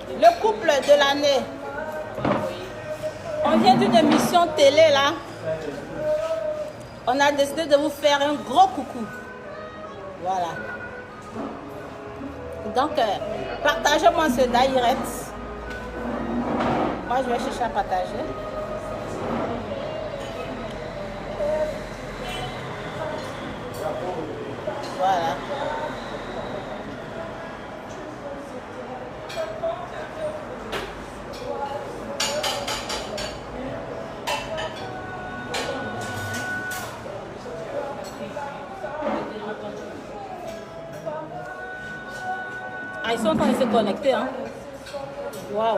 Le couple de l'année. On vient d'une émission télé là. On a décidé de vous faire un gros coucou. Voilà. Donc, partagez-moi ce direct. Moi, je vais chercher à partager. Voilà. Ah, ils sont en train de se connecter, hein. Waouh.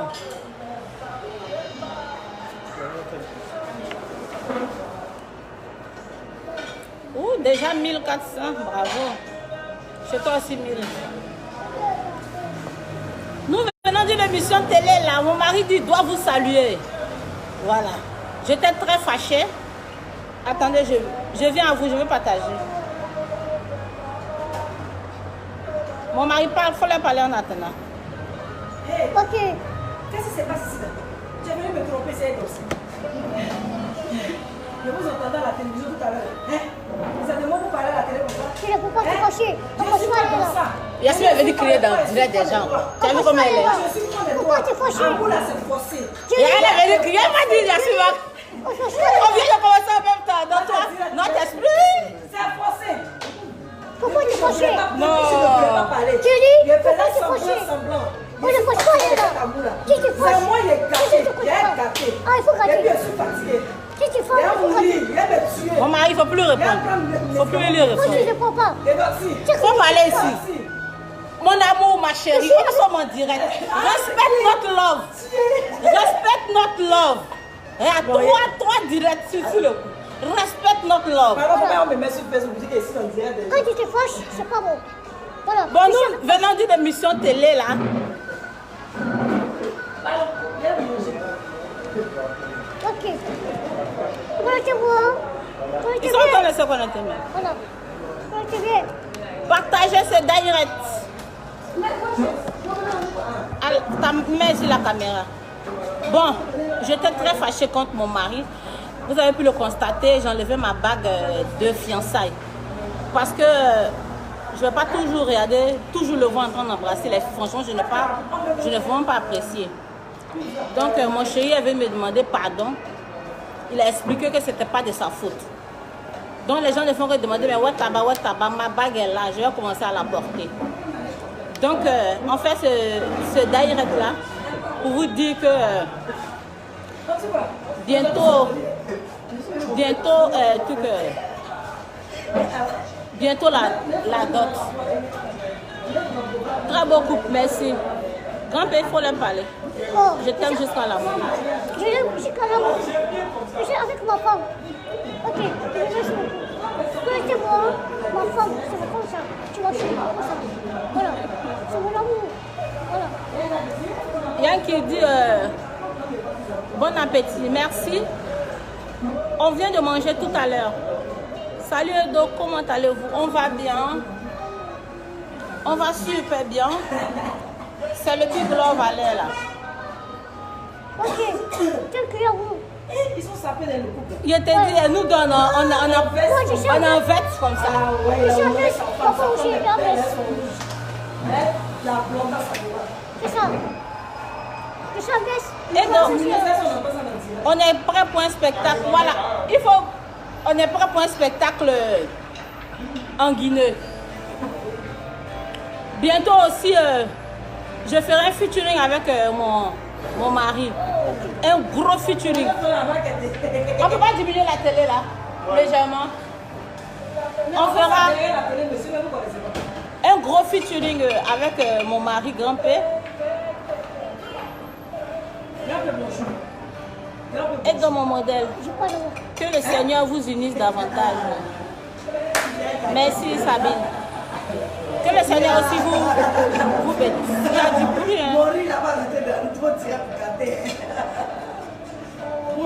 Ouh, déjà 1400, bravo. Chez toi aussi 1000. Nous venons d'une émission télé là. Mon mari dit doit vous saluer. Voilà. J'étais très fâchée. Attendez, je viens à vous, je vais partager. Mon mari parle, il faut leur parler en attendant. Hey, ok. Qu'est-ce qui se passe ici? Tu es venu me tromper, c'est aussi. Je vous entendais à la télévision tout à l'heure. Hein? Vous êtes de moi pour parler à la télé comme ça? Tu ne peux pas te fâcher. Yasmine est venue crier dans le direct des gens. Tu as vu comment elle est? Je suis content de toi. Pourquoi tu es fâché? En bout là, c'est forcé. Et elle est venue crier. Elle m'a dit, Yasmine, on vient de commencer en même temps. Donc toi, notre esprit. C'est forcé. Pourquoi tu es fâché? Non. Je ne voulais pas parler. Tu dis, Je pourquoi tu es faisais fâché? semblant. On ne fâche pas, elle est là. Qui te fâche? C'est moi, il est gâté. Il est gâté. Ah, il faut Et gâter. puis, je suis fatigué. Qui te Il fâche? va mourir. Il va me tuer. Mon mari, il ne faut plus répondre. Il ne faut plus lui Moi, je répondre. ne réponds pas. Et merci. Il faut parler ici. Mon amour, ma chérie, on sommes en direct. Respect notre love. Respect notre love. Et à toi direct sur le coup. Respect notre love. Maintenant, pourquoi on me met sur Facebook? Je dis que ici, on dirait des... Quand tu te fâches, c'est pas bon. Voilà. Bon, nous venons d'une émission télé là. Ok. Comment tu vois? Ils sont en train de se connecter même. Voilà. Comment tu viens? Partagez ce direct. Mets sur la caméra. Bon, j'étais très fâchée contre mon mari. Vous avez pu le constater, j'ai enlevé ma bague de fiançailles. Parce que je ne vais pas toujours regarder, toujours le voir en train d'embrasser les filles. Franchement, je n'ai vraiment pas apprécié. Donc, mon chéri avait me demandé pardon. Il a expliqué que ce n'était pas de sa faute. Donc, les gens ne font que demander, mais ouais, tabac, ma bague est là, je vais commencer à la porter. Donc, on fait ce direct-là pour vous dire que bientôt la dot. Très beau couple, merci. Grand-père, il faut leur parler. Oh. Je t'aime jusqu'à la mort. Je l'aime jusqu'à la mort. Je suis avec ma femme. Ok, merci beaucoup. Quand tu vois, ma femme, c'est comme ça. Tu vas chez moi, comme ça. Voilà, c'est mon amour. Voilà. Yann qui dit bon appétit, merci. On vient de manger tout à l'heure. Salut Edo, comment allez-vous? On va bien. On va super bien. C'est le Big Love à l'air là. Ok, quel client vous? Ils sont sapés dans le couple. Il te dit, nous donnons, on a un vêt comme ça. Ah ouais, Je suis avec papa aussi, la veste. la blonde, ça va. C'est ça. Je suis avec. Et donc, on est prêt pour un spectacle. Voilà, on est prêt pour un spectacle en Guinée. Bientôt aussi, je ferai un featuring avec mon mari. Un gros featuring. On ne peut pas diminuer la télé là, légèrement. On fera un gros featuring avec mon mari grand-père. Et dans mon modèle. Que le Seigneur vous unisse davantage. Merci Sabine. Que le Seigneur aussi vous bénisse. Il y a du bruit, hein.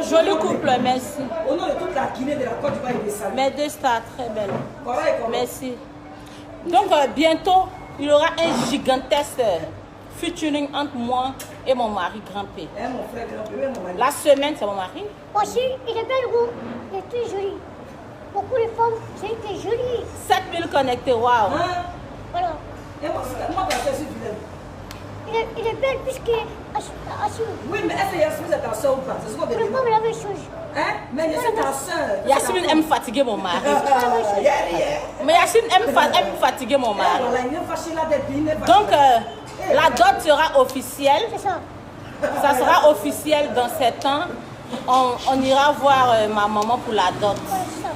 Joli couple, merci. Au nom de toute la Guinée, de la Côte d'Ivoire et des Samis. Mes deux stars, très belles. Correct, Merci. Donc, bientôt, il y aura un gigantesque featuring entre moi et mon mari Grand-P. Mon frère Grand-P, mon mari. La semaine, c'est mon mari. Aussi, il est belle, gros. Il est très joli. Beaucoup de femmes, c'est qu'il est joli. 7000 connectés, waouh. Voilà. Et moi, quand je suis fidèle. Il est belle puisqu'il est assis. Oui, mais est-ce que Yasmine est ta soeur ou pas? C'est ce qu'on veut Le dire. pauvre, la même chose. Hein? Mais je suis ta soeur. Yasmine aime fatiguer mon mari. Yeah. Mais Yasmine aime fatiguer mon mari. Voilà, il est fâché là depuis. Donc, la dot sera officielle. C'est ça. Ça sera officiel dans 7 ans. On ira voir ma maman pour la dot. Voilà, c'est ça.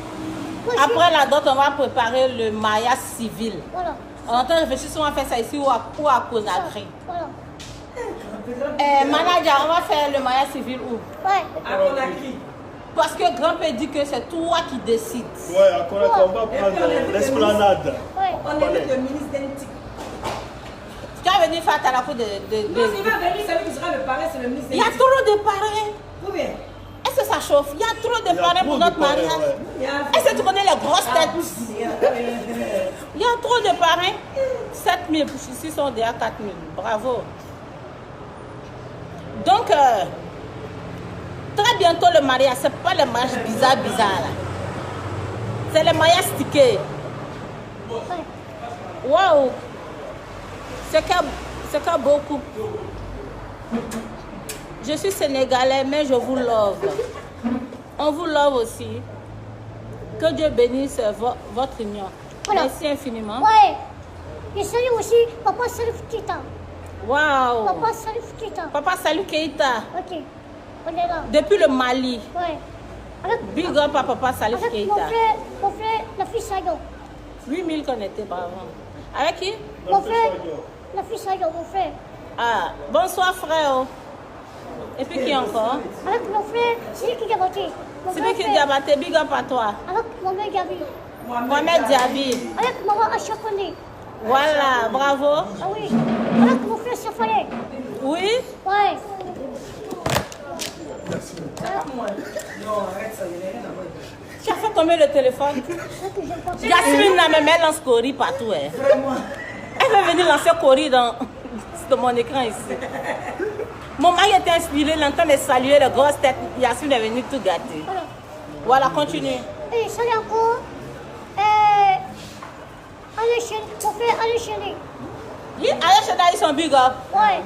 Moi aussi, Après la dot, on va préparer le mariage civil. Voilà. On est en train de réfléchir si on va faire ça ici ou à Conakry. Voilà. Manager, on va faire le mariage civil où? Ouais. À Conakry. Parce que Grand-Père dit que c'est toi qui décides. Ouais, à Conakry, on va prendre l'esplanade. Ouais. On invite le ministre d'Intique. Tu vas venir faire ta la de... Non, s'il va venir, celui qui sera le parrain, c'est le ministre Il y a d'Intique. trop de parrains. Ou bien? Est-ce que ça chauffe? Il y a trop de parrains pour notre mariage. Il y a Est-ce que tu connais les grosses Ah, têtes? poussière. Il y a trop de parrains. 7000, ici sont déjà 4000. Bravo. Donc, très bientôt le mariage. Ce n'est pas le mariage bizarre là. C'est le mariage stické. Ouais. Waouh. C'est qu'à beaucoup. Je suis sénégalais, mais je vous love. On vous love aussi. Que Dieu bénisse votre union. Voilà. Merci infiniment. Ouais. Je salue aussi Papa Salif Keita. Waouh. Papa Salif Keita. Papa Salif Keita. Ok. On est là. Depuis le Mali. Ouais. Avec, Big up à Papa Salif avec Keita. mon frère, la fille Sayo. 8000 connectés par avant. Avec qui? Mon frère, la fille Sayo, mon frère. Ah, bonsoir frère. Et puis qui encore? Avec mon frère, c'est lui qui a voté. Mon C'est grand lui qui frère. a battu. Big up à toi. Avec mon mère Gabi. Mohamed Diaby. Avec maman Achakone. Voilà, bravo. Ah oui. Avec mon frère Safalé. Oui? Ouais. Non, arrête ça, il n'y a rien à voir. Tu as fait tomber le téléphone? C'est que j'aime pas. Yasmine là, même elle lance Cori partout. Hein. Vraiment. Elle veut venir lancer Cori dans mon écran ici. Mon mari était inspiré, il est en train de saluer les grosses têtes. Yasmine est venue tout gâter. Voilà. Voilà, continue. Et salut encore. Allez chez mon frère, allez chez lui. Allez, ils sont big up. Ouais.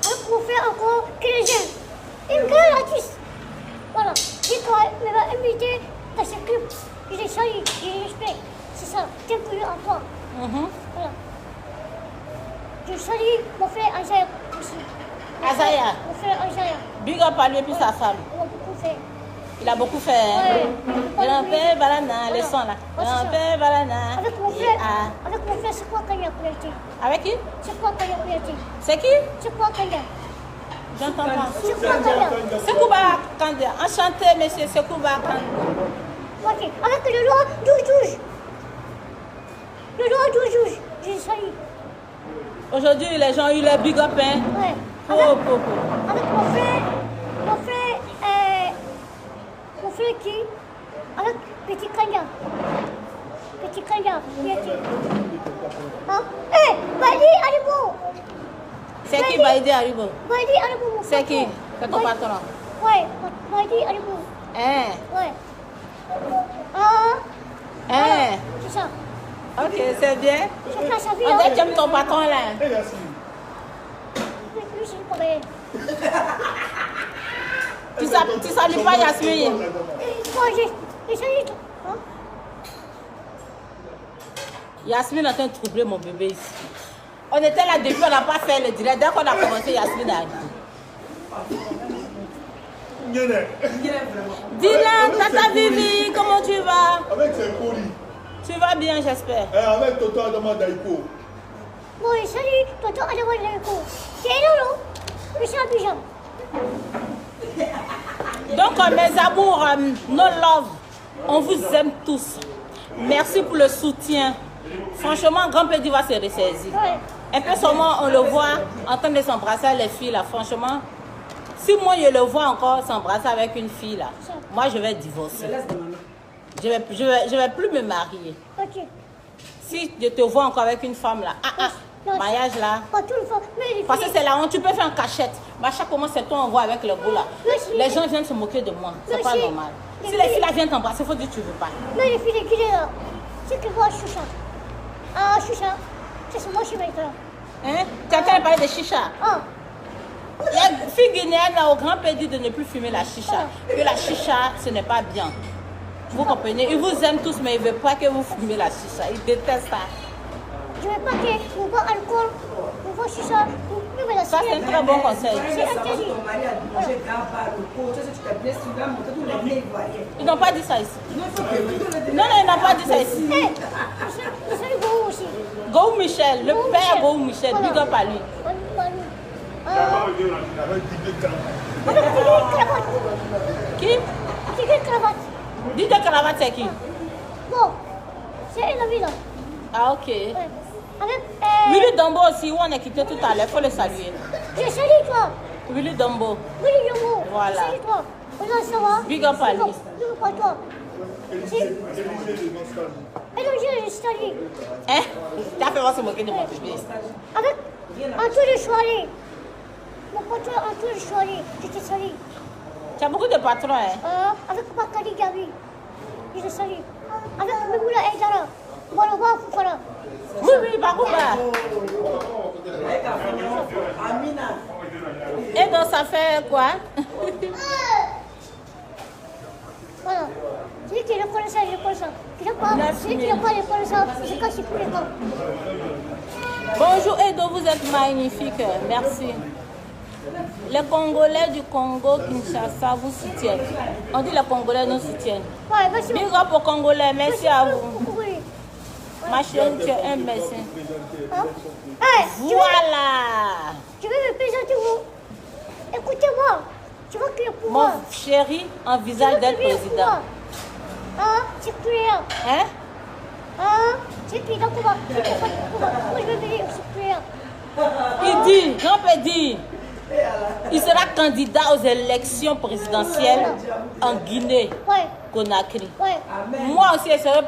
Avec mon frère encore, Chrétien. Une grande artiste. Voilà. Il m'a invité dans ce club. Je les salue, je les respecte. C'est ça. T'es plus en toi. Voilà. Je salue mon frère Azaya aussi. Azaya. Mon frère Azaya. Big up à lui et puis sa femme. On a beaucoup fait. Il a beaucoup fait. Hein? Ouais. Grand-père Balana, les Voilà. sons là. Ouais, c'est ça. Grand-père Balana. Avec mon frère, c'est quoi Kanya Kouyaté? Avec qui? C'est quoi Kanya Kouyaté? C'est qui? C'est quoi Kanya? J'entends pas. C'est quoi Kanya? Sekouba Kandé. Enchanté, monsieur Sekouba Kandé. Ok. Avec le roi Doujouj. Le roi Doujouj. Je salue. Aujourd'hui, les gens ont eu les big up. Hein? Ouais. Avec mon frère qui? Avec Petit Kanya. Petit Kanya, Kouyaté. Hein? Eh, Bali Alibo. C'est qui Baïdi Haribo? Bali Alibo, mon frère. C'est qui? C'est ton patron? Ouais, Bali Alibo. Hein? Ouais. Ah, Hein? c'est ça. Ok, c'est bien. Chacun sa vie. On dirait que tu aimes ton patron là. Et Yasmine. Lui, c'est le problème. Tu salues pas Yasmine? Moi, j'ai salue. Hein? Yasmine est en train de troubler mon bébé ici. On était là depuis, on n'a pas fait le direct. Dès qu'on a commencé, Yasmine a dit. Nyene. Dina, Tata Vivi, comment tu vas? Avec ses colis. Tu vas bien, j'espère. Et avec Toto Adama Daiko. Moi, salut, tonton Adama Daiko. C'est là, non? Je suis à Abidjan. Donc, mes amours, no love, on vous aime tous. Merci pour le soutien. Franchement, Grand-Père va se ressaisir. Ouais. Un peu seulement, on le voit en train de s'embrasser les filles là. Franchement, si moi je le vois encore s'embrasser avec une fille là, moi je vais divorcer. Je vais plus me marier. Ok. Si je te vois encore avec une femme là, Non, Mariage là. Pas tout le temps. Mais les Parce que filles. c'est la honte, tu peux faire en cachette. Mais à chaque moment, c'est toi on voit avec le beau là. Merci. Les gens viennent se moquer de moi. C'est pas Merci. normal. Si Merci. les filles là viennent t'embrasser, il faut dire que tu veux pas. Mais les filles de Guinée là. C'est que moi, Choucha. Ah, Choucha. C'est moi, je suis maintenant. Hein? Quelqu'un a parlé de chicha. Ah. Les filles guinéennes là, au grand pays dit de ne plus fumer la chicha. Que la chicha, ce n'est pas bien. Vous comprenez? Ils vous aiment tous, mais ils ne veulent pas que vous fumez la chicha. Ils détestent ça. Je veux pas que vous boire alcool, vous boire chicha, vous buvez la Ça, c'est un cigarette. très bon conseil. C'est interdit. Ton mari a mangé grand bar au pot. Tu sais, tu t'es blessé, tu vas montrer tous les nez ivoiriens. Ils n'ont pas dit ça ici. Non, il faut que tu le Non, non, ils n'ont pas dit ça ici. Hé, vous savez Gourou aussi. Gou Michel, le Gourou père Michel. Gou Michel, Voilà. big up à lui. Manu. Avec Didier Calamar. Avec Tigre Cravate. Qui? Tigre Cravate. Didier Cravate, c'est qui? Bon, c'est elle la vie là. Ah, ok. Ouais. Avec. Willy Dombo aussi, où on est quitté tout à l'heure, il faut le saluer. J'ai salué toi. Willy Dombo. Oui, Yomo. Voilà. Salut toi. Voilà, ça va. Big up à lui. Big up à toi. Élisée de Nostalgie. Et donc, j'ai salué. Hein? Tu as fait voir se moquer de mon bébé. Avec Antoine Chouari. Mon pote Antoine Chouari. Je te salue. Tu as beaucoup de patrons, hein? Avec Bakari Gabi. Je te salue. Avec Memoula Aydara. Voilà, Foufara. Oui, oui, par contre. Avec ta famille, Amina. Et donc, ça fait quoi? Voilà. Celui qui reconnaît ça, il reconnaît ça. Celui qui n'a pas reconnaît ça, c'est caché pour les camps. Bonjour Edo, vous êtes magnifique. Merci. Les Congolais du Congo, Kinshasa, vous soutiennent. On dit les Congolais nous soutiennent. Ouais, merci. Big up aux Congolais, merci à vous. Oui. Ma chérie, tu es un médecin. Hein? Hey, Voilà. tu veux me présenter vous? Écoutez-moi. Tu vois que le pouvoir. Mon chéri envisage d'être président. Hein? C'est clair. Hein? Hein? C'est clair. Donc, moi, je vais venir au suppléant. Il dit, grand-père dit, il sera candidat aux élections présidentielles en Guinée, Ouais. Conakry. Ouais. Moi aussi, je serai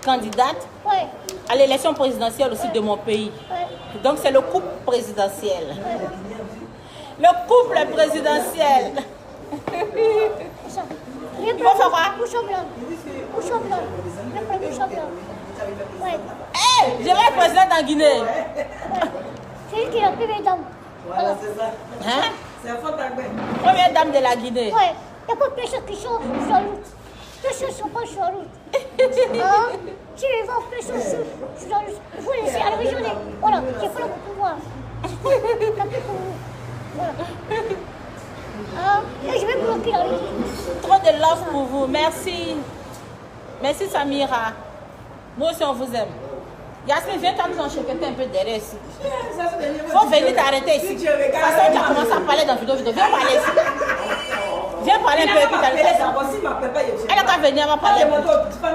candidate Ouais. à l'élection présidentielle aussi de mon pays. Ouais. Donc c'est le couple présidentiel. Le couple présidentiel. C'est ça. Il faut faire quoi? Bouchon blanc. Bouchon blanc. Je prends bouchon blanc. Ouais. Hey, je vais être présidente en Guinée. Ouais. C'est lui qui est la première dame. Voilà, c'est ça. Hein? C'est un faux tagbe. Première dame de la Guinée. Ouais. Il n'y a pas de personnes qui sont sur la route. Personne ne sont pas sur la route. Hein? Si les gens personne sur la route, il faut laisser à la région. Voilà. J'ai pas le pouvoir. Tant pis pour vous. Voilà. Hein? Et je vais bloquer la route. Trop de love pour vous. Merci. Merci Samira. Moi aussi on vous aime. Yasmine, viens nous enchaîner un peu derrière ici. Faut venir t'arrêter ici. De toute façon, tu as commencé à parler dans vidéo. Viens parler ici. Viens parler un peu et puis t'arrêter. Elle a qu'à venir, elle va parler.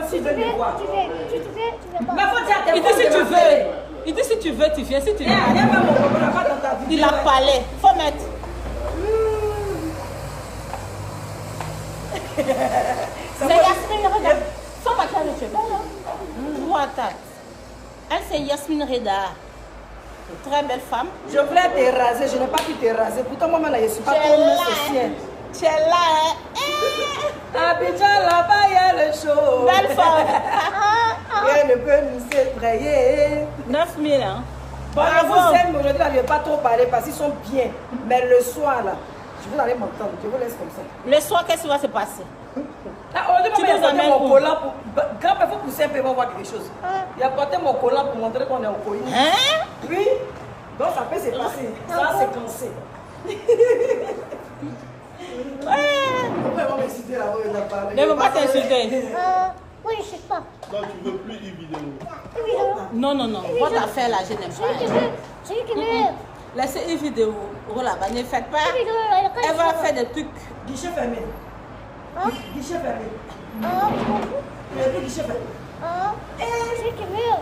Tu veux, tu veux pas. Il dit si tu veux. Il dit si tu veux, tu viens. Si tu veux. Il a parlé. Faut mettre. C'est Yasmine, regarde. Son maquillage, tu es belle, hein? Vois ta. Elle, c'est Yasmine Reda. Très belle femme. Je voulais te raser, je n'ai pas pu te raser. Pourtant, moi, je ne suis pas Tu es comme là, ce sien. Tu es là, hein? Abidjan, là-bas, il y a le show. Belle femme. Rien ne peut nous effrayer. 9000, hein? Bon, je Bravo. vous aime, aujourd'hui, là, je ne vais pas trop parler parce qu'ils sont bien. Mais le soir, là, je vous allez m'entendre. Je vous laisse comme ça. Le soir, qu'est-ce qui va se passer? Là, aujourd'hui, Tu moi, nous j'ai apporté amènes mon où? collant pour... Quand il faut pousser un peu, on va voir quelque chose. J'ai apporté mon collant pour montrer qu'on est au coin. Hein? Oui. Donc, ça peut se passer. Ça, c'est cancé. Pourquoi ils vont m'exciter là-bas, il a parlé. Ne veux pas t'insulter. Moi, je ne sais pas. Donc tu ne veux plus une vidéo. Non, non, non. Votre affaire là, je n'aime pas. Celui qui veut. Laissez une vidéo là-bas. Ne faites pas. Celui qui veut, Elle va faire des trucs. Guichet fermé. Hein? Guichet fermé. Ah, Il y a plus guichet fermé. celui qui veut.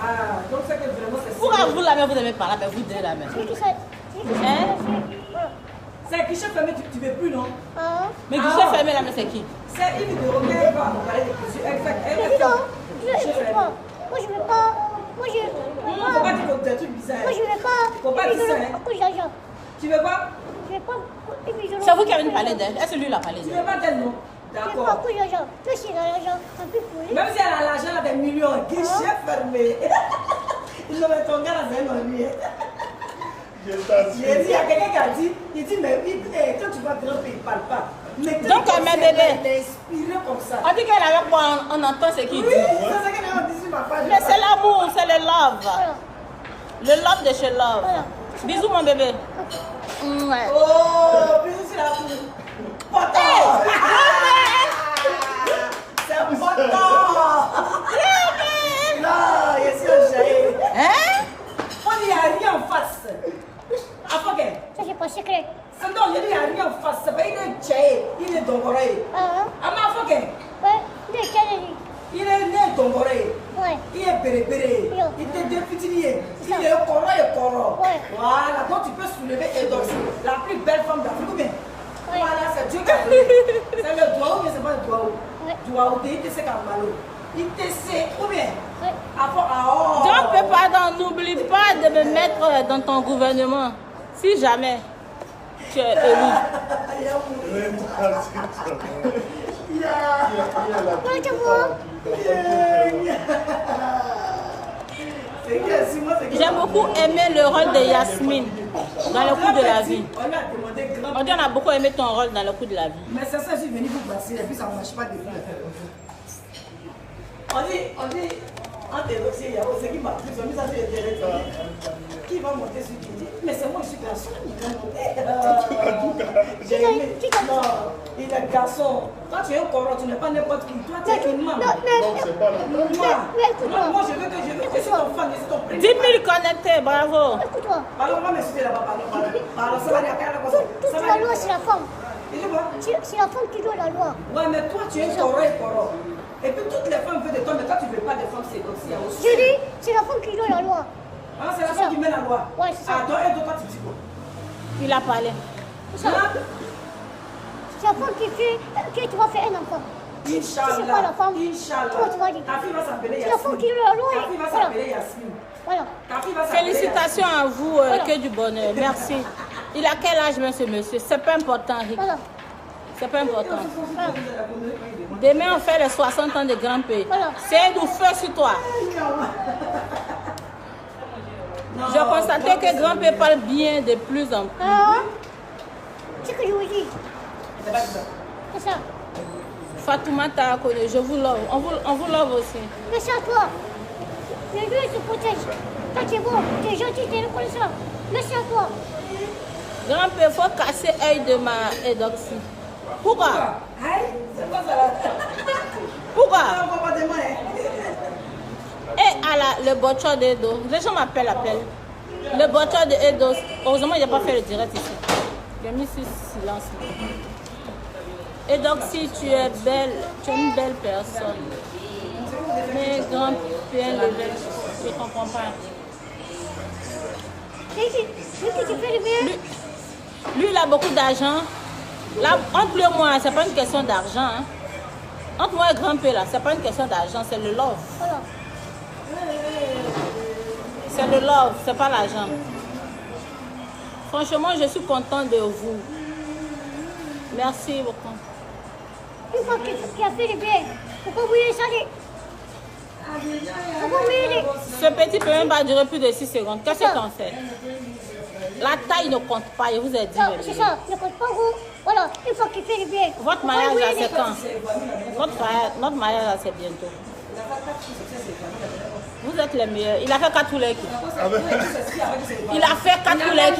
Ah, donc c'est que vraiment c'est Pourquoi vous la même, vous n'aimez pas la même, vous deux la même? Celui qui sait. Celui qui sait. Hein? Voilà. C'est guichet fermé, tu ne veux plus, non? Mais guichet fermé là, mais c'est qui? C'est une vidéo qu'elle va parler de cuisine. Elle fait. Mais dis donc, je ne sais pas. Moi, je ne veux pas. Moi, Faut pas dire des trucs bizarres. Moi, je veux pas. Faut pas dire ça, hein. Pourquoi j'argent? Tu veux pas? Je veux pas. C'est vous qui avez parlé d'elle. Est-ce que lui l'a parlé Tu d'elle? veux pas d'elle, non? Je veux pas D'accord. beaucoup d'argent. Toi, c'est l'argent. Un peu pour lui. Même si elle a l'argent, elle a des millions, guichet fermé. Non, mais ton gars, là, c'est un ennui. J'ai J'ai dit, il y a quelqu'un qui a dit, il dit, mais quand tu vas grimper, il ne parle pas. Mais Donc, quand mes elle bébés. est inspirée comme ça. On dit qu'elle avait quoi, on entend ce qu'il Oui, dit. c'est ça qu'elle a dit sur ma page. Mais c'est l'amour, c'est le love. Voilà. Le love de chez Love. Voilà. Bisous mon bébé. Ouais. Oh, bisous sur la peau. Potent. C'est potent. Non, il est sur le jaillit. Hein? On n'y a rien en face. Après, Ça, c'est pas secret. c'est non, il n'y a rien en face. C'est pas, il est jaillit, il est dongoré. Ah, Après, ouais. Il est calé. il est né dongoré. Ouais. Il est béré. Yo. Il était députilier. Il est coro et coro. Ouais. Voilà, donc tu peux soulever et danser. La plus belle femme d'Afrique. Ou bien? Ouais. Voilà, c'est Dieu qui a fait. C'est le doigt ou bien c'est pas le doigt? Ouais. Doigt ou il te sait qu'à malo. Il te sait. Ou bien? Ouais. Oh. Donc, pardon, n'oublie pas de me mettre dans ton gouvernement. Si jamais tu es élu. J'ai beaucoup aimé le rôle de Yasmine dans le coup de la vie. On dit on a beaucoup aimé ton rôle dans le coup de la vie. Mais c'est ça, je suis venu vous passer et puis ça ne marche pas de vous. On dit, entre les dossiers, il y a aussi qui m'a pris, ils ont mis ça sur les terrains. Qui va monter sur qui dit, mais c'est moi, je suis garçon, il va monter. J'ai aimé. Non, il est garçon. Toi, tu es un corps, tu n'es pas n'importe qui. Toi, tu es une maman. Non, c'est pas la même. Moi, je veux que je suis ton fan, je suis ton président. 10 000 connectés, bravo. Écoute-moi. Pardon, on va m'insulter là-bas, pardon, ça va aller à quelle heure? Toute la loi, c'est la femme. Et je vois. C'est la femme qui doit la loi. Ouais, mais toi, tu es un corps et corps. Et puis toutes les femmes veulent de toi, mais toi, tu ne veux pas des femmes, c'est comme ça aussi. Je dis, c'est la femme qui doit la loi. Ah, c'est la femme qui met la loi. Ouais, c'est ça. Ah, toi, et toi, tu dis quoi? Il a parlé. C'est ça. C'est la femme qui fait, que tu vas faire un enfant. Inch'Allah. C'est pas la femme. Inch'Allah. Comment tu vas dire? Ta fille va s'appeler C'est la femme qui doit la loi. Ta fille va Voilà. s'appeler Yasmine. Voilà. Ta fille va s'appeler Félicitations à vous, que du bonheur. Merci. Il a quel âge, monsieur, monsieur? C'est pas important, Rick. Voilà. C'est pas important. Demain, on fait les 60 ans de Grand Pays. Voilà. C'est du feu sur toi. Je constatais que Grand Pays parle bien de plus en plus. Ah, c'est ce que je vous dis. C'est pas ça. C'est ça. Fatoumata, je vous love. On vous love aussi. Merci à toi. Les deux se protègent. Toi, tu es bon, tu es gentil, tu es reconnaissant. Merci à toi. Grand Pays, il faut casser l'œil de ma Edoxy. Pourquoi? Aïe, c'est quoi ça là? Pourquoi? Ah, on va pas demander. Et le botcheur d'Edo. Les gens m'appellent. Le botcheur d'Edo. Heureusement, il n'a pas fait le direct ici. J'ai mis sur silence. Edoxy, tu es belle. Tu es une belle personne. Mais Grand Pays, je ne comprends pas. C'est qui tu fais le bien? Lui, il a beaucoup d'argent. Là, entre lui et moi, ce n'est pas une question d'argent. Hein. Entre moi et Grand P, là, ce n'est pas une question d'argent, c'est le love. Voilà. C'est le love, c'est pas l'argent. Franchement, je suis contente de vous. Merci beaucoup. Une fois qu'il a fait le bien, pourquoi vous voulez changer? Pourquoi vous voulez? Ce petit peut même pas durer plus de 6 secondes. Qu'est-ce que t'en fais? La taille ne compte pas, je vous ai dit. Non, c'est ça, ne compte pas vous. Voilà, une fois qu'il fait le bien. Votre mariage, là, c'est quand? Notre mariage, là, c'est bientôt. Vous êtes les meilleurs. Il a fait 4 poulets. Il a fait 4 poulets.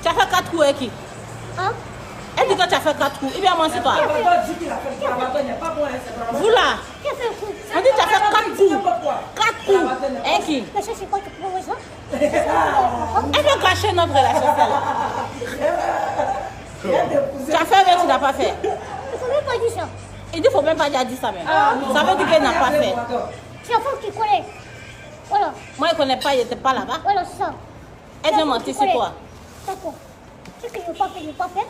Tu as fait 4 coups qui? Hein? Elle dit que tu as fait 4 coups. Il vient manger toi. Vous là, Qui a fait le coup? on dit que tu as fait 4 coups. 4 coups. Et qui? Mais ça, c'est quoi tu proposes ça? Elle veut cacher notre relation. Tu as fait mais tu n'as pas fait. Il ne faut même pas dire ça. Il dit qu'il ne faut même pas dire ça même. Ça veut dire qu'elle n'a pas fait. C'est la femme qui connaît. Voilà, Moi, je ne connais pas, il n'était pas là-bas. voilà, c'est ça. Elle vient mentir sur toi. D'accord. Ce que je n'ai pas fait, je n'ai pas fait.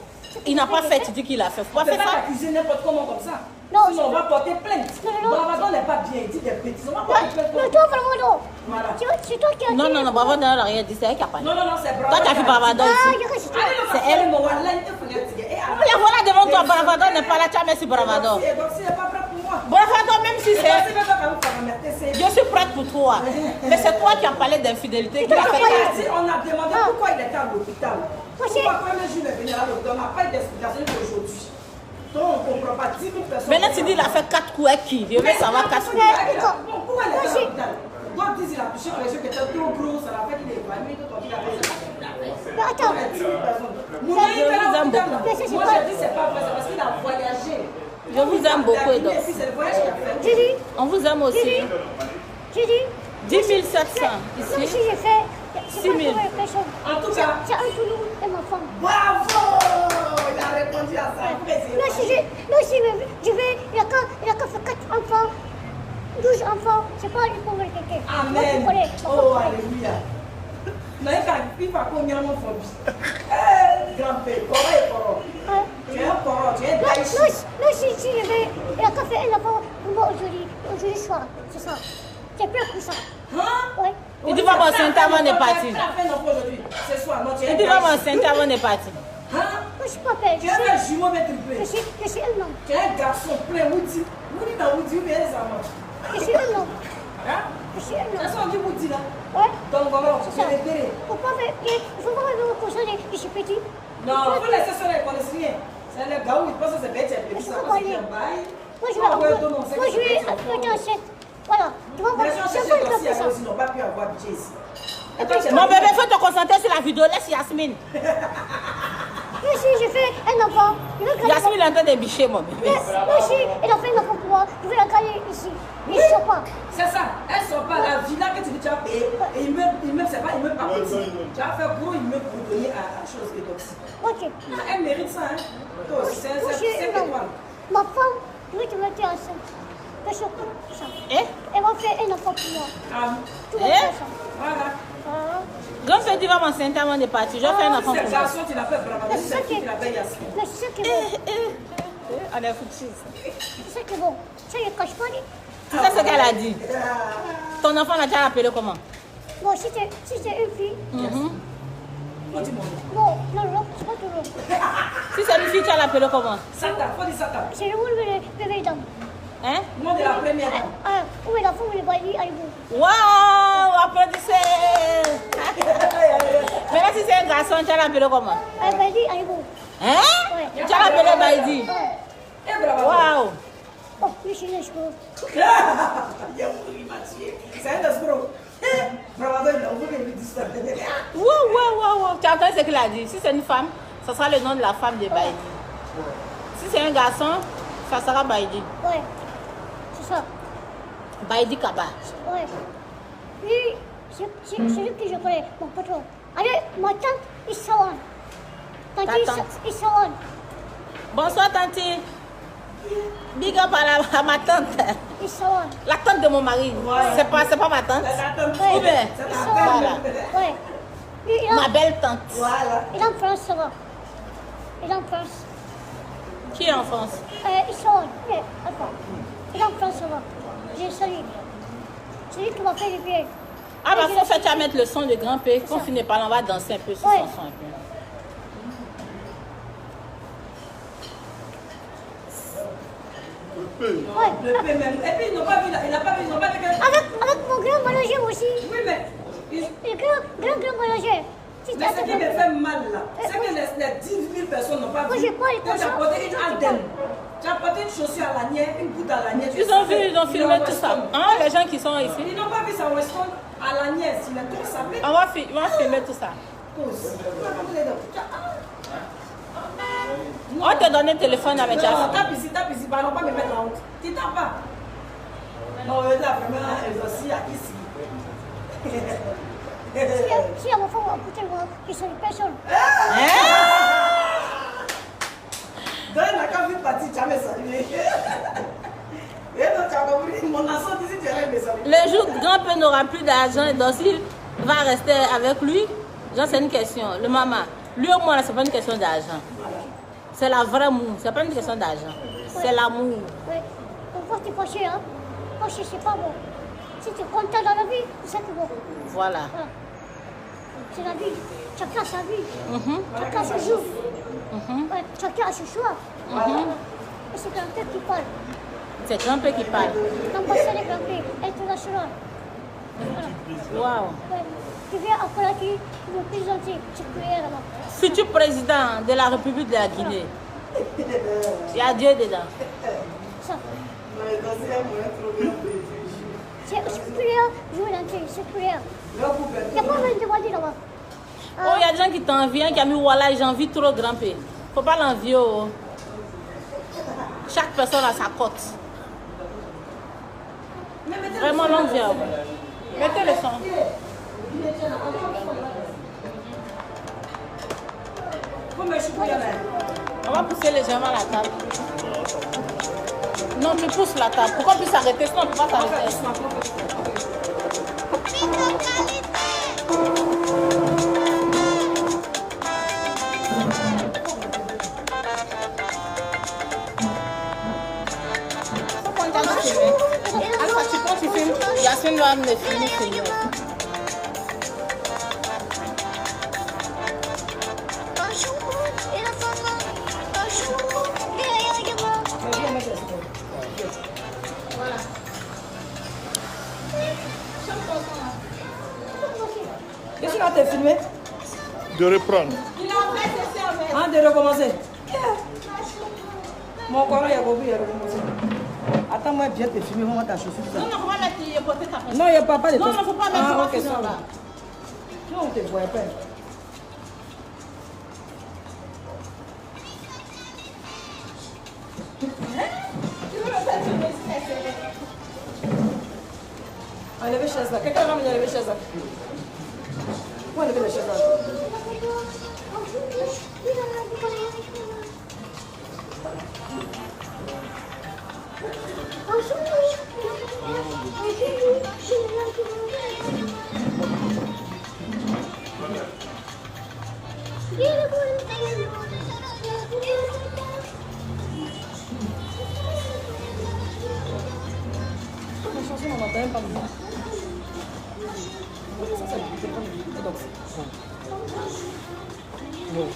Il n'a pas fait, tu dis qu'il a fait. Faut pas On ne faire peut pas ça. accuser n'importe comment comme ça. Non, Sinon, on va porter plainte. Non. Bravado n'est pas bien, il dit des bêtises. On va Non, porter plainte. non, toi, vraiment, non. Voilà. C'est toi qui as dit. Non, Bravado n'a rien dit, c'est elle qui a parlé. Non, c'est Bravado. Toi, tu as vu Bravado Ah, ici. je reste toi. Allez, C'est elle. elle. La voilà devant toi, Bravado n'est pas là, tu as mis sur Bravado. Donc, c'est pas prêt pour moi. Bravado, même si C'est c'est... pas même pas quand vous mettez, Je suis prête pour toi. Mais c'est toi qui as parlé d'infidélité. Qui a fait ça. on a demandé pourquoi il était à l'hôpital. Moi, Pourquoi quand le jour est venu à l'hôpital, on n'a pas eu d'explication aujourd'hui. Donc on ne comprend pas 10 000 personnes. Maintenant, tu dis il a fait 4 coups avec qui? Je veux savoir 4 coups. Pourquoi il était à l'hôpital? Donc disent il a touché pour les gens qui étaient trop gros, ça l'a fait qu'il est évanoui, tout il a fait ça. Mais attends. Moi j'ai dit c'est pas vrai, c'est parce qu'il a voyagé. Je vous aime beaucoup, Edos. Et puis c'est le voyage qu'il a fait. J'ai dit, On vous aime aussi. j'ai dit. 10 700 Moi aussi, ici. j'ai fait. 6 C'est 000. pas une personne. En tout cas, C'est un Toulou et ma femme. bravo! Il a répondu à ça. Là, si je vais, il a qu'à faire 4 enfants, 12 enfants, c'est pas lui pour me quelqu'un. Amen. Oh, alléluia. Il va combien mon phobie? Grand-père, comment tu es un corps, tu es un daïchi. Non, si je vais, il a qu'à faire un enfant pour moi aujourd'hui soir, c'est ça. C'est plus pour ça. Hein? Ouais. Il dit va m'enceinte avant de partir. Tu as fait un enfant aujourd'hui. Ce soir, non, tu es un Il dit va daïchi. m'enceinte avant de partir. Hein? Moi, je suis pas belle. Tu es un jumeau mais triplé. Je suis un homme. Tu es un garçon plein Woody. Woody dans Woody, mais les amants. Je suis un homme. Hein? Je suis un C'est homme. ça, on dit Woody là. Ouais. Donc voilà, C'est tu ça. es libéré. Il faut pas me consoler, je suis petit. Non, il faut laisser ça, ils ne connaissent rien. C'est le gars où ils pensent que c'est bête, c'est petit. Ça pense qu'il y a un bail. Moi, je vais apprendre enceinte. Voilà. Tu vois, Les gens c'est cherchent pas comme si comme ça. ils n'ont pas pu avoir budget ici. Et toi, tu es Mon bébé, faut te concentrer sur la vidéo. Laisse Yasmine. Moi aussi, j'ai fait un enfant. Je veux garder Yasmine est en train de bicher, mon bébé. Moi aussi, il a fait un enfant pour moi. Je vais la garder ici. Il ne sort pas. C'est ça, elles sont pas la villa que tu dis tu as payé. Et immeuble, c'est pas immeuble pas petit. Tu as fait gros immeuble pour donner à chose qui est toxique. Ok. Elle mérite ça, hein. Toi aussi, c'est Moi, je suis 5 un homme. étoiles. Ma femme, je vais te mettre enceinte. Parce que ça. Eh? Elle va faire un enfant pour moi. Ah, Tout va Eh? faire ça. voilà. Ah. Grand-père dit va m'enceinte avant de partir. Je vais faire un enfant C'est pour le moi. garçon qui l'a fait bravo. Mais C'est c'est ça qui qui l'a fait Yasmine. mais c'est ça qui est bon. On est foutus. C'est ça qui est bon. Ça, il ne cache pas. Tu sais ce qu'elle a dit? Ton enfant l'a déjà appelé comment? Bon, si c'est une fille, Oh, dis-moi. bon, non, c'est pas tout long. Si c'est une fille, tu vas l'appeler comment? Satan, faut dire Satan. C'est le monde de bébé dame. Hein? Moi de la première dame. Ah, où est la femme, elle va dire, allez vous. Waouh! Applaudissez! Maintenant, si c'est un garçon, tu vas l'appeler comment? Elle va dire, allez vous. Hein? Ouais. Tu vas l'appeler Baïdi. Ouais. Et bravo. Waouh! Oh, lui, c'est le cheveu. Il m'a tué. C'est un escroc. Bravo, il a oublié de lui dire. Wow. Tu entends ce qu'il a dit? Si c'est une femme, ce sera le nom de la femme de Baïdi. Si c'est un garçon, ça sera Baïdi. Ouais. C'est ça. Baïdi Kaba. Ouais. Lui, c'est celui que je connais, mon patron. Allez, ma tante, Issawan. Ta tante. Issawan. Bonsoir, tante. Big up à ma tante. Issawan. La tante de mon mari. C'est pas ma tante. Ouais. Ou bien? Voilà. Ouais. Lui, Ma belle tante. Voilà. il est en France, ça va. Il est en France. Qui est en France? Issawan. Ouais, attends. Il est en France, ça va. J'ai salué. C'est lui qui m'a fait les pieds. Ah, bah, faut faire, tu vas mettre le son de grand-père. Quand on finit par là, on va danser un peu sur Ouais. son son. Un peu. Ouais. Le paix même. Et puis, ils n'ont pas vu, il n'a pas vu, ils n'ont pas vu que. Avec mon grand manager aussi. Oui, mais. Le grand manager. Si Mais ce qui me fait mal là, c'est que les 10 000 personnes n'ont pas Moi, vu. j'ai pas les Tu as consciences. porté une antenne. Tu as porté une chaussure à lanière, une goutte à lanière. Ils ont vu, ils ont filmé tout ça. Hein, les gens qui sont ici. Ils n'ont pas vu ça Weston à lanière. S'il a tout sapé. On va filmer tout ça. On te donne le téléphone avec Non, Jasmine. tape ici, bah, non, pas me mettre la honte. Tu tapes pas. Non, là, vraiment, elle aussi, à ici. Si à mon fond, à côté de moi, ils sont des personnes. Dans la cave, une partie, tu as me salué. Et donc, tu as compris, mon enfant d'ici, tu as me salué. Le jour où grand-père n'aura plus d'argent et donc s'il va rester avec lui, genre c'est une question. Le maman, lui au moins, c'est pas une question d'argent. C'est la vraie moue. C'est pas une question d'argent. C'est l'amour. Oui. Pourquoi tu es fâché, hein? Fâché, c'est pas bon. Si tu es content dans la vie, c'est ça qui est bon. Voilà. Voilà. C'est la vie. Chacun a sa vie. Chacun a ses jours. Ouais, chacun a ses choix. Et c'est Grand-père qui parle. C'est Grand-père qui parle. L'ambassadeur Grand-père international. Voilà. Waouh. Ouais. Qui vient après là, qui veut présenter cette prière là-bas. Futur président de la République de la Guinée. Il y a Dieu dedans. Ça. Cette prière, je vais l'entrer, cette prière. Il n'y a pas besoin de demander là-bas. Oh, il y a des gens qui t'envient, qui a mis voilà, j'envie trop Grand-père. Faut pas l'envier. Oh. Chaque personne a sa cote. Vraiment longue vie. Mettez le son. On va pousser légèrement la table. Non, tu pousses la table. Pourquoi on puisse s'arrêter? Sinon, on ne peut pas s'arrêter. Alpha, tu prends, tu filmes. Yacine doit me filmer. Voilà. Qu'est-ce que tu as filmé? De reprendre. Il a fait ceci en fait. Hein, de recommencer. Mon corps, il a compris, il a recommencé. Attends-moi bien te filmer, comment t'as chaussure ça? Non, non, on va mettre porter ta personne. Non, il n'y a pas de Non, il ne faut pas mettre ah, ma ok, personne ça là. va. Non, on te voit pas. Enlevez chaise là. Quelqu'un va me lever chaise là. Où enlever la chaise là? La chanson, on n'entend même pas. Ça, c'est le téléphone. Et donc, bon.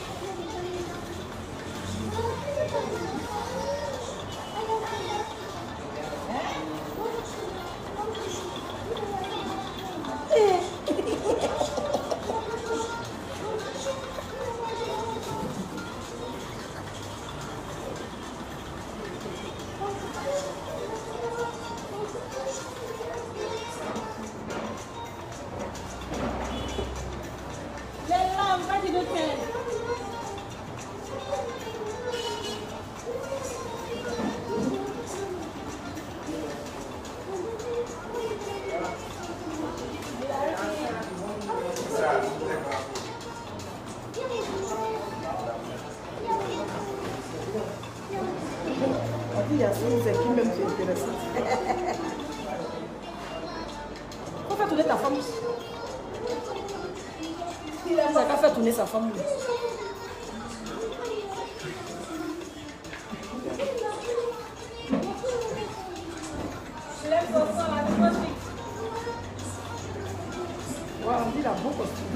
C'est qui même qui est intéressant. Faut faire tourner ta femme. Ça va faire tourner sa femme. On dit la bon costume.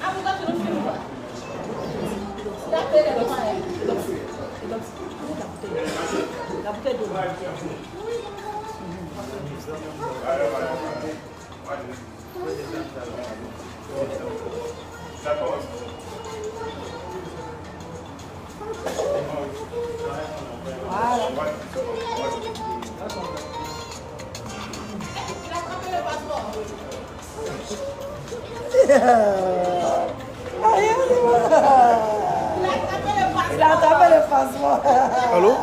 Ah, vous êtes le film quoi? Tapez les mains. La bouteille d'eau. Voilà. Il a attrapé le passeport. Allô?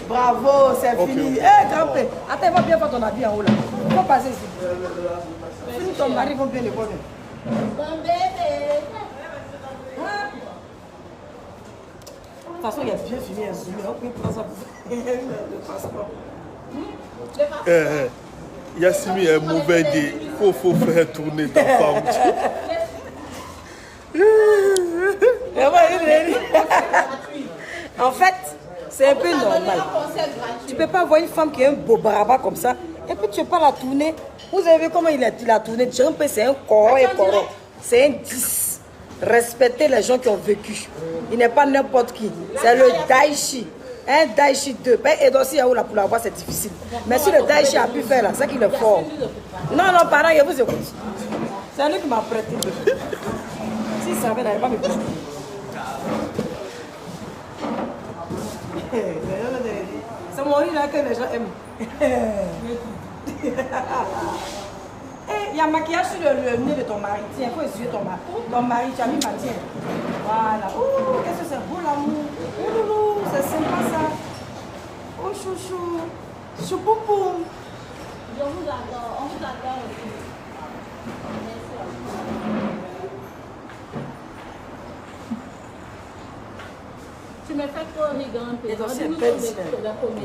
Bravo, c'est fini. Eh, grand-père, attends, va bien faire ton habit en haut là. Il faut passer ici. Si ton mari va bien le voir. Bon bébé. De toute façon, il a bien fini un zoom. On peut prendre ça pour le passeport. Le passeport. Yassimi est mauvais dit. Faut faire tourner ta femme. En fait, c'est un peu normal. Tu ne peux pas voir une femme qui a un beau baraba comme ça et puis tu ne peux pas la tourner. Vous avez vu comment il a tourné? C'est un corps et corps. C'est un 10. Respectez les gens qui ont vécu. Il n'est pas n'importe qui. C'est le Daichi. Un Daichi 2. Et donc, si il y a où là pour l'avoir, c'est difficile. Mais si le Daichi a pu faire là, c'est qu'il est fort. Non, non, pardon, je vous écoute. C'est lui qui m'a prêté. Si ça avait, il n'avait pas me prêter. C'est mon riz là que les gens aiment. Il y a maquillage sur le nez de ton mari. Tiens, il faut essuyer ton mari. Ton mari, tu as mis ma tienne. Voilà. Oh, qu'est-ce que c'est beau l'amour. Oh loulou, c'est sympa ça. Oh chouchou. Choupoupou. Je vous adore, on vous adore aussi. Tu me fais trop rire un peu. Et donc c'est bête.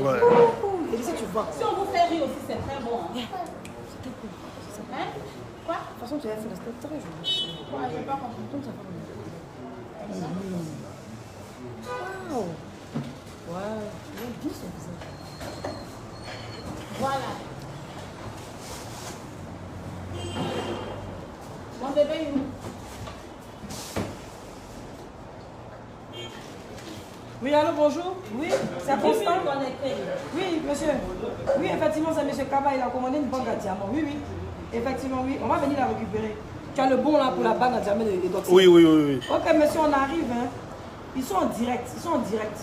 Ouais. Et si tu vois. Si on vous fait rire aussi, c'est très bon. Hein? Quoi? De toute façon, tu as fait la step très jolie. Ouais, je n'ai pas compris. Waouh. Waouh. Il est bien son visage. Voilà. Mon bébé, il est où? Oui, allô, bonjour. Oui, c'est Constant. Connecté. Oui, monsieur. Oui, effectivement, c'est monsieur Kaba. Il a commandé une banque à diamants. Oui, oui. Effectivement, oui. On va venir la récupérer. Tu as le bon là pour la banque à diamants de Doxy. Oui, oui, oui, oui. Ok, monsieur, on arrive. Hein. Ils sont en direct. Ils sont en direct.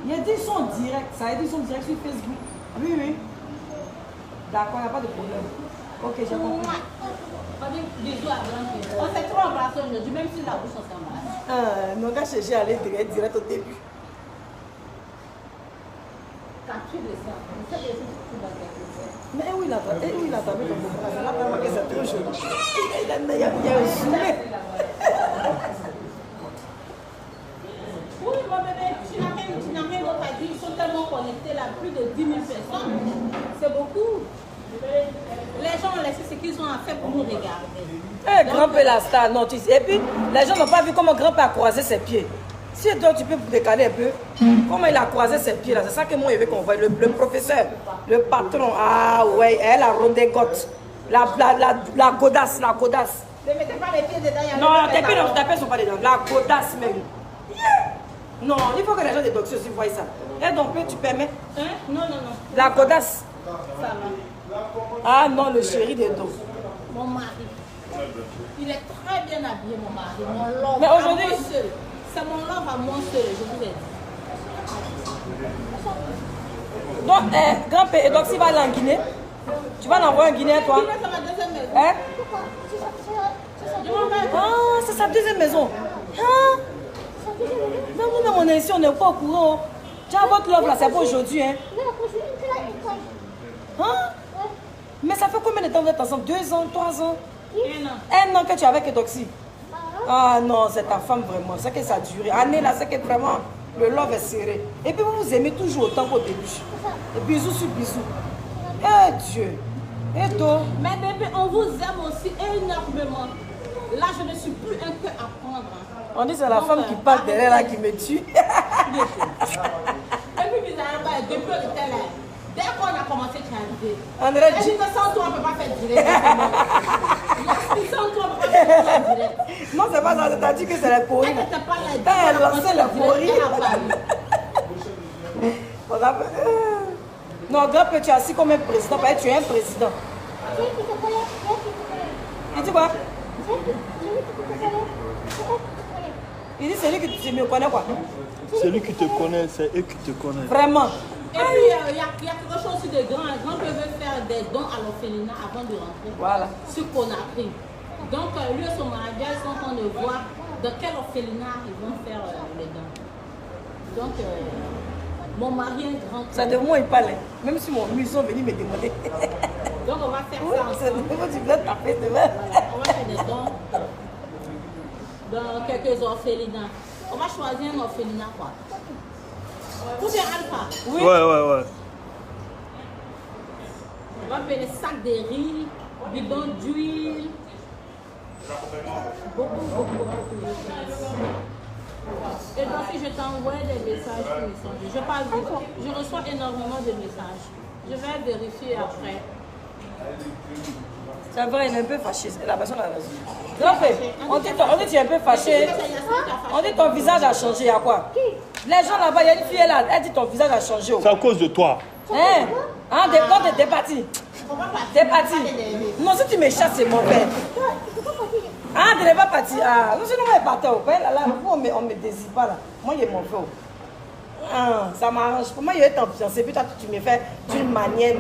Il a dit ils sont en direct. Ça a dit ils sont en direct sur Facebook. Oui, oui. D'accord, il n'y a pas de problème. Ok, j'ai compris. On dit bisous à grand-père. On s'est trop embrassé aujourd'hui, même si la bouche on s'est embrassé. Non, quand j'ai allé direct au début. Quand tu descends, vous savez ce que tu vas faire. Mais où il a tapé ton bras? Là, vraiment que c'est trop joli. Il y a un soumet. Oui, mon bébé, tu n'as rien d'autre à dire. Ils sont tellement connectés là, plus de 10 000 personnes. C'est beaucoup. Les gens ont laissé ce qu'ils ont à faire pour nous regarder. Eh, grand-père la star, non, tu sais. Et puis, les gens n'ont pas vu comment grand-père a croisé ses pieds. Si toi, tu peux décaler un peu, comment il a croisé ses pieds là, c'est ça que moi, je veux qu'on voit. Le professeur, le patron, ah ouais, elle a redégote. La godasse, la godasse. Ne mettez pas les pieds dedans. Non, tes pieds ne sont pas dedans. La godasse même. Non, il faut que les gens des docteurs aussi voient ça. Et donc, tu permets? Hein? Non, non, non. La godasse. Ça va. Ah non, le chéri des dos. Mon mari. Il est très bien habillé, mon mari. Mon love. Mais aujourd'hui, à moi seul. C'est mon love à moi seul, je vous ai dit. donc, grand-père, et donc s'il va aller en Guinée, tu vas l'envoyer en Guinée, toi? Guinée, c'est ma deuxième maison. Hein? Pourquoi? Ah, c'est sa deuxième maison. Ah, non, nous, on est ici, on n'est pas au courant. Tiens, votre love là, c'est pas aujourd'hui, hein? Hein? Mais ça fait combien de temps vous êtes ensemble? 2 ans, 3 ans? 1 an que tu es avec Edoxy? Ah non, c'est ta femme vraiment. C'est que ça a duré. Année là, c'est que vraiment le love est serré. Et puis vous vous aimez toujours autant qu'au début. Et bisous sur bisous. Eh Dieu. Et toi? Mais bébé, on vous aime aussi énormément. Là, je ne suis plus un peu à prendre. On dit c'est la femme qui parle derrière là qui me tue. Et puis, bizarrement, depuis le tel, dès qu'on a commencé, tu es arrivé. André Et dit. je me sens, toi, on ne peut pas faire direct. Sans toi, on ne peut pas faire direct. Non, c'est pas ça, t'as dit que c'est la pourrie. Elle n'était pas là. Elle a lancé la pourrie. Non, grand-père, tu es assis comme un président. Parce que tu es un président. Il dit quoi? Il dit c'est lui qui me connaît quoi? C'est lui qui te connaît, c'est eux qui te connaissent. Vraiment. Et puis, il y a quelque chose aussi de grand. Un grand peut faire des dons à l'orphelinat avant de rentrer. Voilà. Ce qu'on a pris. Donc, lui et son manager sont en train de voir dans quel orphelinat ils vont faire les dons. Donc, mon mari est un grand. Ça de moi il parlait. Même si mon museau venait me demander. Donc, on va faire Oui, ça c'est ensemble. de tu viens taper demain. On va faire des dons dans quelques orphelinats. On va choisir un orphelinat, quoi. Ou bien Alpha. Oui. Ouais, ouais, ouais. On va payer les sacs de riz, bidon d'huile. Beaucoup. Et donc, si je t'envoie des messages sur Messenger, je parle beaucoup, je reçois énormément de messages. Je vais vérifier après. C'est vrai, il est un peu fâché. La personne a raison. On dit que tu es un peu fâché. On dit ton visage a changé. Il y a quoi? Les gens là-bas, il y a une fille là, elle dit ton visage a changé. C'est à cause de toi. Hein? T'es parti. T'es parti. Non, si tu me chasses, c'est mauvais. Ah, tu n'es pas parti. Ah, non, sinon, on est parti. Là, on me désire pas là. Moi, il est mauvais. Ah, ça m'arrange. Pour moi, il est ton fiancé. Puis toi, tu me fais d'une manière,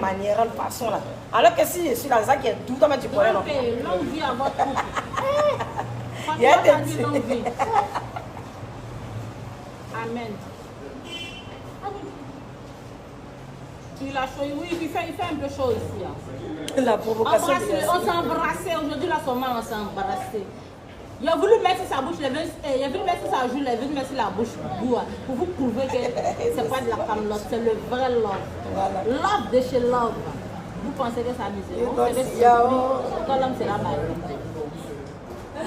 façon là. Alors que si je suis là, c'est ça qui est tout, toi, tu connais non? Longue vie à votre couple. Il y a des longue vie. Amen. Il a chaud, oui, il fait un peu chaud ici. Hein. La provocation. On s'est embrassé. Aujourd'hui, là, son mal, on s'est embrassé. Il a voulu mettre sa bouche, il a voulu mettre sa joue, il a voulu mettre la bouche pour vous prouver que c'est pas de la camelote, c'est le vrai love. Voilà. Love de chez love. Vous pensez que c'est amusé. Quand l'homme, c'est la balle.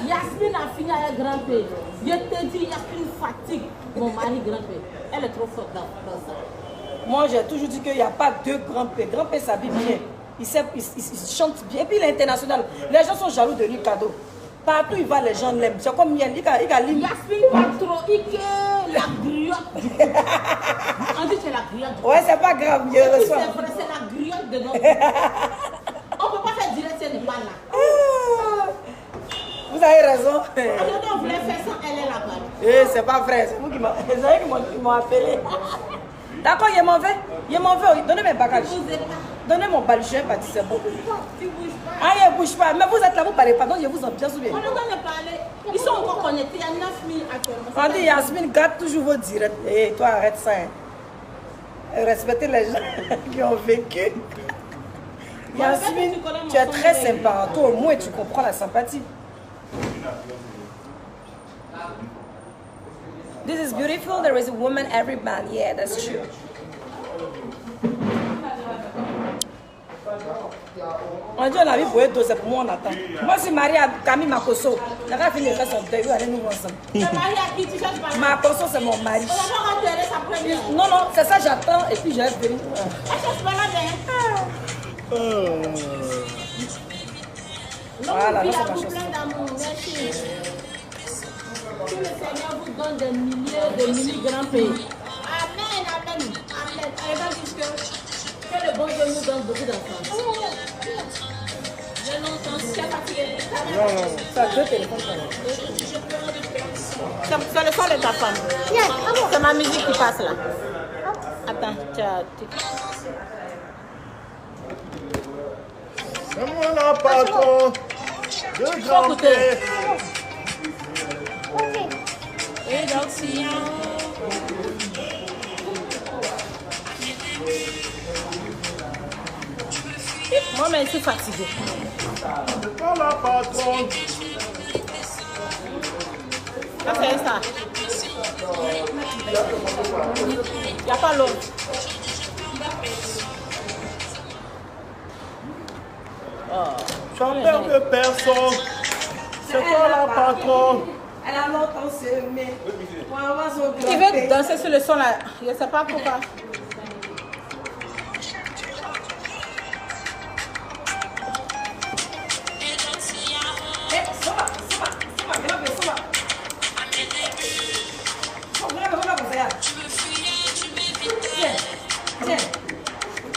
Yasmine a fini avec grand P. Je te dis, Yasmine fatigue mon mari grand P. Elle est trop forte dans ça. Moi, j'ai toujours dit qu'il n'y a pas deux grands P. Grand P s'habille bien. Il chante bien. Et puis, il est international. Les gens sont jaloux de lui, cadeau. Partout il va, les gens l'aiment. C'est comme Miel. Il a Yasmine pas trop. Il est la griotte du couple. On dit que c'est la griotte du couple. Ouais, c'est pas grave. C'est vrai, c'est la griotte de notre couple. On ne peut pas faire direct, c'est pas là. Vous avez raison. Aujourd'hui, on voulait faire ça, elle est là-bas. Eh, c'est pas vrai. C'est vous qui m'ont appelé. D'accord, il est mauvais. Il est mauvais. Donnez mes bagages. Donnez mon baluchon, parti, c'est bon. Tu bouges pas. Ah, il ne bouge pas. Mais vous êtes là, vous ne parlez pas. Donc, je vous ambiance ou bien. On est en train de parler. Ils sont encore connectés. Il y a 9000 actuellement. On dit Yasmine, garde toujours vos directs. Et toi, arrête ça. Hein. Respectez les gens qui ont vécu. Yasmine, tu es très sympa. Toi, au moins, tu comprends la sympathie. This is beautiful. There is a woman, every man. Yeah, that's true. On dit on a vu pour être c'est pour moi on attend. Moi je suis mariée à Camille Makoso. La gars finit de faire son deuil, allez nous ensemble. Tu es mariée à qui? Tu cherches pas? Makoso c'est mon mari. On va pas enterrer sa première. Non, non, c'est ça j'attends et puis je vais venir. Elle cherche pas la main. Voilà, là c'est ma chose. chose. Merci. Que le Seigneur vous donne des milliers de grands pays. Amen, amen, amen. Elle va dire que le bon Dieu nous donne beaucoup d'enfants. Je l'entends, si tu es fatigué. Non, ça deux téléphones. C'est le son de ta femme. C'est ma musique qui passe là. Attends, C'est moi la patron de grand père. Et donc, si moi, mais je suis fatiguée. C'est moi la patron. Ça fait ça. Il n'y a pas l'eau. Chanteur de personne. C'est toi la patron. Elle a longtemps semé pour avoir son grand Il veut danser sur le son là. Je ne sais pas pourquoi.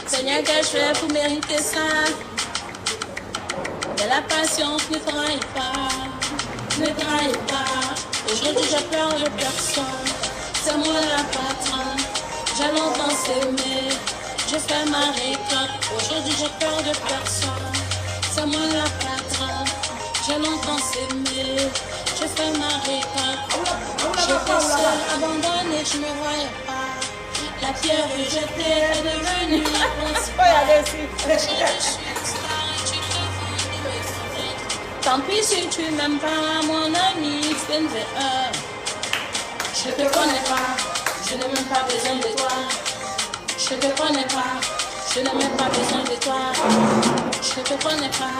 Seigneur, que je fais pour mériter ça? De la patience, ne trahis pas. Ne trahis pas. Aujourd'hui, j'ai peur de personne. C'est moi la patronne. J'ai longtemps s'aimer. Je fais ma récolte. Aujourd'hui, j'ai peur de personne. C'est moi la patronne. J'ai longtemps s'aimer. Je fais ma récolte. J'étais seule, abandonnée, je ne me voyais pas. La pierre que j'étais est devenue la principale. Tant pis si tu m'aimes pas, mon ami, c'est une erreur. Je te connais pas, je n'ai même pas besoin de toi. Je te connais pas, je Je n'ai même pas besoin de toi. Je te connais pas.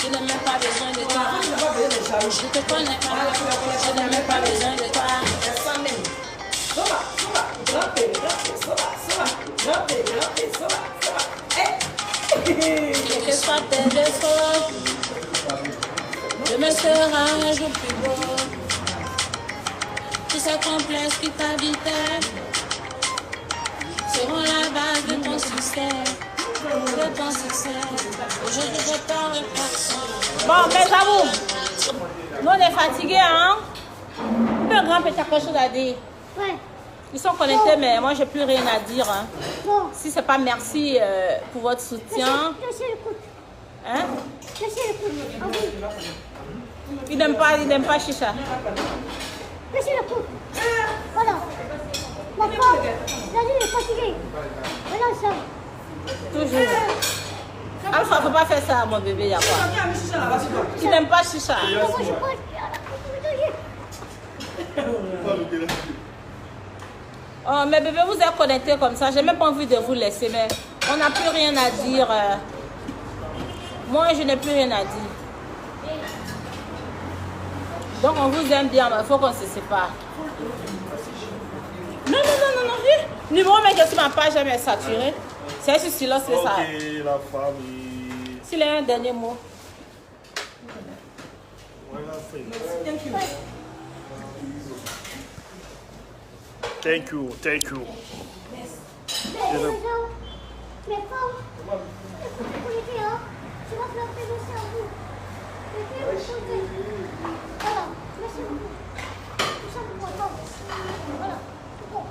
Je n'ai même pas besoin de toi. Je te connais pas. Je n'ai même pas besoin de toi. Quels que soient tes défauts, je me serai un jour plus beau. Tous ces complexes qui t'habitaient seront la base de ton succès. De ton succès. Aujourd'hui, je t'en réflexion. Bon, mes amours, nous on est fatigués, hein? Le grand petit a quelque chose à dire. Ouais. Ils sont connectés, mais moi, j'ai plus rien à dire. Hein. Bon. Si c'est pas merci pour votre soutien. Cassez le coude. Hein? Cassez le coude. Ah oui. Il n'aime pas chicha. Cassez le coude. Voilà. Ma femme, Nadine est fatiguée. Voilà ça. Toujours. Alpha, faut pas faire ça, mon bébé, y'a quoi? Tu n'aimes pas chicha. Moi, je crois que... Oh, mais bébé, vous êtes connectés comme ça. J'ai même pas envie de vous laisser, mais on n'a plus rien à dire. Moi, je n'ai plus rien à dire. Donc, on vous aime bien, mais il faut qu'on se sépare. Non. Numéro, mais que sur ma page, jamais saturé. C'est sur silence, c'est ça. Ok, la famille. S'il y a un dernier mot. Voilà, c'est. Ouais. Thank you. Mais pas, écoutez, hein, je vais faire le cerveau. Voilà, merci beaucoup. Tout ça pour moi. Voilà, c'est bon.